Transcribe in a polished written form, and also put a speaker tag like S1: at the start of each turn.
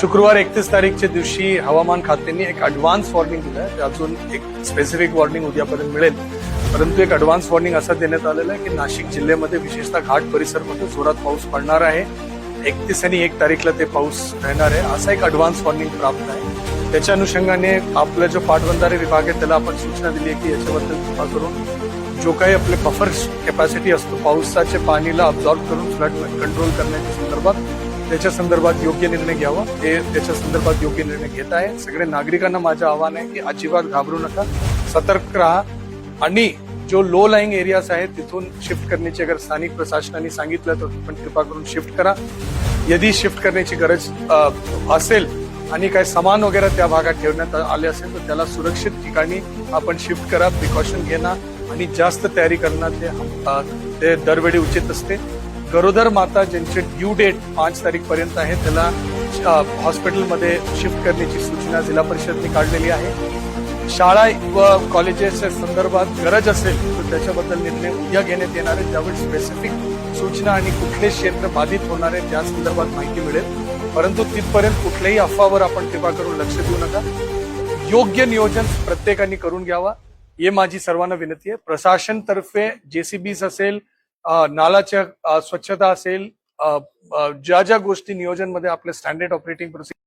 S1: शुक्रवार 31 तारीखच्या दिवशी हवामान खात्याने एक ऍडव्हान्स वॉर्निंग दिलं आहे. अजून एक स्पेसिफिक वॉर्निंग उद्यापर्यंत मिळेल, परंतु एक ऍडव्हान्स वॉर्निंग असा देण्यात आलेला आहे की नाशिक जिल्ह्यामध्ये विशेषतः घाट परिसरमध्ये जोरात पाऊस पडणार आहे. 31 आणि 1 तारीखला ते पाऊस राहणार आहे, असा एक ऍडव्हान्स वॉर्निंग प्राप्त आहे. त्याच्या अनुषंगाने आपला जो पाटबंधारे विभाग आहे त्याला आपण सूचना दिली आहे की याच्याबद्दल कृपा करून जो काही आपले बफर कॅपॅसिटी असतो पावसाच्या पाणीला अब्झॉर्ब करून फ्लड कंट्रोल करण्याच्या संदर्भात त्याच्या संदर्भात योग्य निर्णय घ्यावा. ते त्याच्या संदर्भात योग्य निर्णय घेत आहे. सगळ्या नागरिकांना माझं आवाहन आहे की अजिबात घाबरू नका, सतर्क राहा आणि जो लो लाईंग एरियाज आहेत तिथून शिफ्ट करण्याची अगर स्थानिक प्रशासनाने सांगितलं तर पण कृपा करून शिफ्ट करा. यदि शिफ्ट करण्याची गरज असेल आणि काही सामान वगैरे त्या भागात ठेवण्यात आले असेल तर त्याला सुरक्षित ठिकाणी आपण शिफ्ट करा. प्रिकॉशन घेणं आणि जास्त तयारी करणं ते दरवेळी उचित असते. गरोदर माता ज्यांचे ड्यू डेट 5 तारीख पर्यंत आहे त्याला हॉस्पिटलमध्ये शिफ्ट करण्याची सूचना जिल्हा परिषदने काढलेली आहे. शाळा व कॉलेजेसच्या संदर्भात गरज असेल तर त्याच्याबद्दल निर्णय उद्या घेण्यात येणार आहे. त्यावेळी स्पेसिफिक सूचना आणि कुठले क्षेत्र बाधित होणार आहे त्या संदर्भात माहिती मिळेल. परंतु तिथपर्यंत कुठल्याही अफवावर आपण कृपा करून लक्ष देऊ नका. योग्य नियोजन प्रत्येकाने करून घ्यावा ही माझी सर्वांना विनंती आहे. प्रशासनतर्फे जेसीबीज असेल, नालाच्या स्वच्छता असेल, ज्या ज्या गोष्टी नियोजनमध्ये आपले स्टँडर्ड ऑपरेटिंग प्रोसिजर